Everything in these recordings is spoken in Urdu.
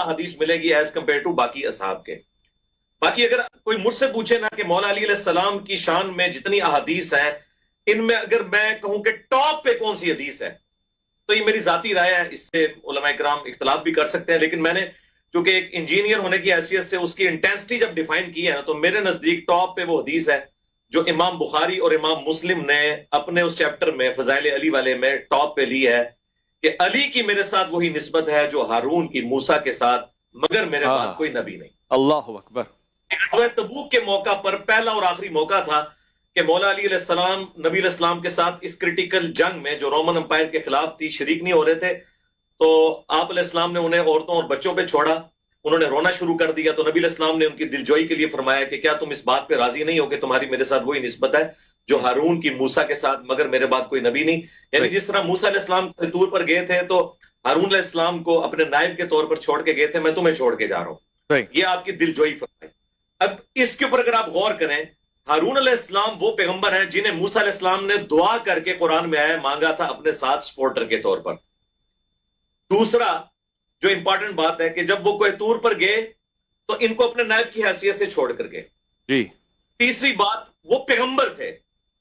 حدیث ملے گی ایز کمپیئر ٹو باقی اصحاب کے. باقی اگر کوئی مجھ سے پوچھے نا کہ مولا علی علیہ السلام کی شان میں جتنی احادیث ہیں ان میں اگر میں کہوں کہ ٹاپ پہ کون سی حدیث ہے تو یہ میری ذاتی رائے ہے, اس سے علماء کرام اختلاف بھی کر سکتے ہیں, لیکن میں نے چونکہ ایک انجینئر ہونے کی حیثیت سے اس کی انٹینسٹی جب ڈیفائن کی ہے نا تو میرے نزدیک ٹاپ پہ وہ حدیث ہے جو امام بخاری اور امام مسلم نے اپنے اس چیپٹر میں فضائل علی والے میں ٹاپ پہ لی ہے کہ علی کی میرے ساتھ وہی نسبت ہے جو ہارون کی موسیٰ کے ساتھ, مگر میرے بعد کوئی نبی نہیں. اللہ اکبر. غزوہ تبوک کے موقع پر پہلا اور آخری موقع تھا کہ مولا علی علیہ السلام نبی علیہ السلام کے ساتھ اس کرٹیکل جنگ میں جو رومن امپائر کے خلاف تھی شریک نہیں ہو رہے تھے, تو آپ علیہ السلام نے انہیں عورتوں اور بچوں پہ چھوڑا, انہوں نے رونا شروع کر دیا, تو نبی علیہ السلام نے ان کی دلجوئی کے لیے فرمایا کہ کیا تم اس بات پہ راضی نہیں ہو کہ تمہاری میرے ساتھ وہی نسبت ہے جو ہارون کی موسیٰ کے ساتھ, مگر میرے بعد کوئی نبی نہیں. یعنی جس طرح موسیٰ علیہ السلام طور پر گئے تھے تو ہارون علیہ السلام کو اپنے نائب کے طور پر چھوڑ کے گئے تھے, میں تمہیں چھوڑ کے جا رہا ہوں. یہ آپ کی دلجوئی فرمائی. اب اس کے اوپر اگر آپ غور کریں, ہارون علیہ السلام وہ پیغمبر ہیں جنہیں موسیٰ علیہ السلام نے دعا کر کے قرآن میں آیا مانگا تھا اپنے ساتھ سپورٹر کے طور پر. دوسرا جو امپورٹنٹ بات ہے کہ جب وہ کوہ طور پر گئے تو ان کو اپنے نائب کی حیثیت سے چھوڑ کر گئے. جی. تیسری بات, وہ پیغمبر تھے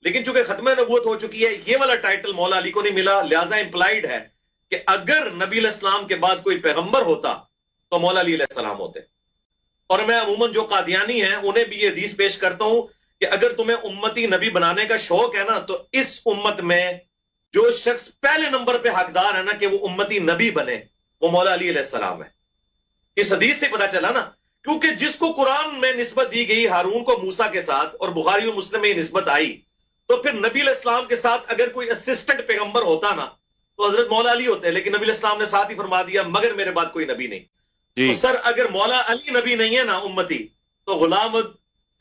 لیکن چونکہ ختم نبوت ہو چکی ہے یہ والا ٹائٹل مولا علی کو نہیں ملا, لہذا امپلائیڈ ہے کہ اگر نبی علیہ السلام کے بعد کوئی پیغمبر ہوتا تو مولا علی علیہ السلام ہوتے. اور میں عموماً جو قادیانی ہیں انہیں بھی یہ حدیث پیش کرتا ہوں کہ اگر تمہیں امتی نبی بنانے کا شوق ہے نا تو اس امت میں جو شخص پہلے نمبر پہ حقدار ہے نا کہ وہ امتی نبی بنے وہ مولا علی علیہ السلام ہے. اس حدیث سے پتا چلا نا, کیونکہ جس کو قرآن میں نسبت دی گئی ہارون کو موسیٰ کے ساتھ اور بخاری اور مسلم میں یہ نسبت آئی, تو پھر نبی علیہ السلام کے ساتھ اگر کوئی اسسٹنٹ پیغمبر ہوتا نا تو حضرت مولا علی ہوتے, لیکن نبی علیہ السلام نے ساتھ ہی فرما دیا مگر میرے بعد کوئی نبی نہیں. تو سر اگر مولا علی نبی نہیں ہے نا امتی تو غلام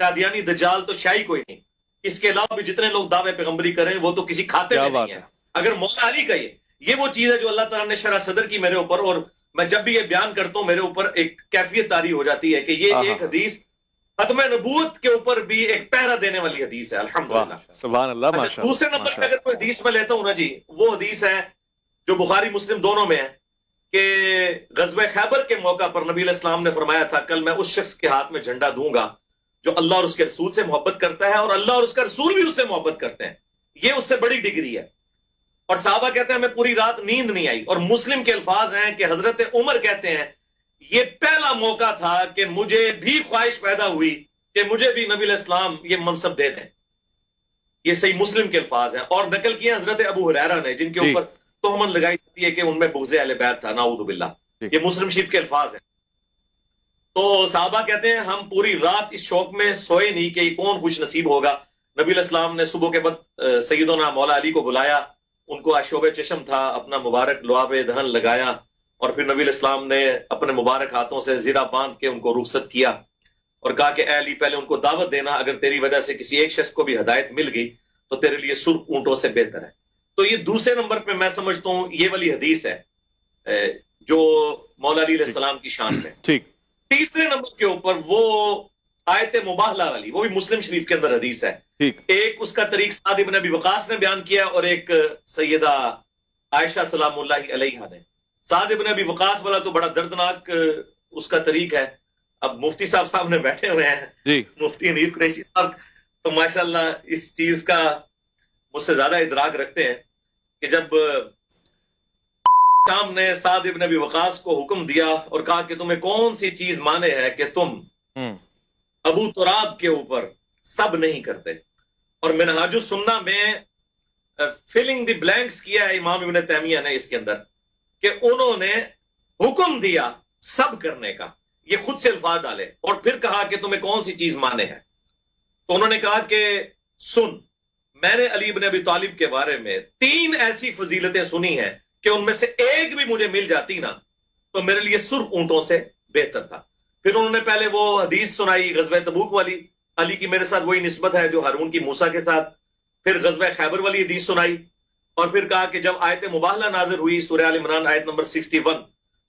قادیانی دجال تو شاہی کوئی نہیں. اس کے علاوہ بھی جتنے لوگ دعوے پیغمبری کریں وہ تو کسی کھاتے میں نہیں ہے. اگر مولا علی کا یہ وہ چیز ہے جو اللہ تعالیٰ نے شرح صدر کی میرے اوپر, اور میں جب بھی یہ بیان کرتا ہوں میرے اوپر ایک کیفیت طاری ہو جاتی ہے کہ یہ ایک حدیث ختم نبوت کے اوپر بھی ایک پہرا دینے والی حدیث ہے. الحمدللہ. سبحان اللہ. اچھا, دوسرے نمبر پہ اگر کوئی حدیث میں لیتا ہوں نا جی, وہ حدیث ہے جو بخاری مسلم دونوں میں ہے کہ غزوہ خیبر کے موقع پر نبی علیہ السلام نے فرمایا تھا کل میں اس شخص کے ہاتھ میں جھنڈا دوں گا جو اللہ اور اس کے رسول سے محبت کرتا ہے اور اللہ اور اس کا رسول بھی اس سے محبت کرتے ہیں. یہ اس سے بڑی ڈگری ہے. اور صحابہ کہتے ہیں ہمیں پوری رات نیند نہیں آئی, اور مسلم کے الفاظ ہیں کہ حضرت عمر کہتے ہیں یہ پہلا موقع تھا کہ مجھے بھی خواہش پیدا ہوئی کہ مجھے بھی نبی علیہ السلام یہ منصب دے دیں. یہ صحیح مسلم کے الفاظ ہیں, اور نقل کیے حضرت ابو ہریرہ نے جن کے اوپر تہمت لگائی جاتی ہے کہ ان میں بغض اہل بیت تھا, نعوذ باللہ. یہ مسلم شریف کے الفاظ ہیں. تو صحابہ کہتے ہیں ہم پوری رات اس شوق میں سوئے نہیں کہ یہ کون خوش نصیب ہوگا. نبی علیہ السلام نے صبح کے وقت سیدنا مولا علی کو بلایا, ان کو آشوب چشم تھا, اپنا مبارک لعاب دہن لگایا, اور پھر نبی علیہ السلام نے اپنے مبارک ہاتھوں سے زرہ باندھ کے ان کو رخصت کیا اور کہا کہ اے علی پہلے ان کو دعوت دینا, اگر تیری وجہ سے کسی ایک شخص کو بھی ہدایت مل گئی تو تیرے لیے سرخ اونٹوں سے بہتر ہے. تو یہ دوسرے نمبر پہ میں سمجھتا ہوں یہ والی حدیث ہے جو مولا علی علیہ السلام کی شان میں. ٹھیک. تیسرے نمبر کے اوپر وہ آیت مباہلہ والی, وہ بھی مسلم شریف کے اندر حدیث ہے. ایک اس کا طریق سعد ابن ابی وقاص نے بیان کیا اور ایک سیدہ عائشہ سلام اللہ علیہا نے. سعد ابن ابی وقاص والا تو بڑا دردناک اس کا طریق ہے. اب مفتی صاحب سامنے بیٹھے ہوئے ہیں, مفتی انیر قریشی صاحب, تو ماشاءاللہ اس چیز کا مجھ سے زیادہ ادراک رکھتے ہیں کہ جب شام نے سعد ابن ابی وقاص کو حکم دیا اور کہا کہ تمہیں کون سی چیز مانے ہے کہ تم ابو تراب کے اوپر سب نہیں کرتے, اور منہاج السنہ میں فلنگ دی بلینکس کیا ہے امام ابن تیمیہ نے اس کے اندر کہ انہوں نے حکم دیا سب کرنے کا, یہ خود سے الفاظ ڈالے, اور پھر کہا کہ تمہیں کون سی چیز مانے ہے. تو انہوں نے کہا کہ سن, میں نے علی بن ابی طالب کے بارے میں 3 ایسی فضیلتیں سنی ہیں کہ ان میں سے ایک بھی مجھے مل جاتی نا تو میرے لیے سرخ اونٹوں سے بہتر تھا. پھر انہوں نے پہلے وہ حدیث سنائی غزوہ تبوک والی, علی کی میرے ساتھ وہی نسبت ہے جو ہارون کی موسیٰ کے ساتھ. پھر غزوہ خیبر والی حدیث سنائی, اور پھر کہا کہ جب آیت مباہلہ نازل ہوئی سورہ آل عمران آیت نمبر 61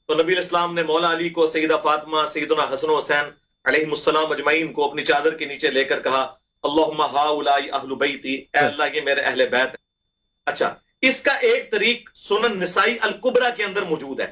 تو نبی علیہ السلام نے مولا علی کو سیدہ فاطمہ, سیدنا حسن و حسین علیہ السلام اجمعین کو اپنی چادر کے نیچے لے کر کہا اللہم ہاؤلائی اہل بیتی, اے اللہ یہ میرے اہل بیت ہے. اچھا, اس کا ایک طریق سنن نسائی الکبریٰ کے اندر موجود ہے.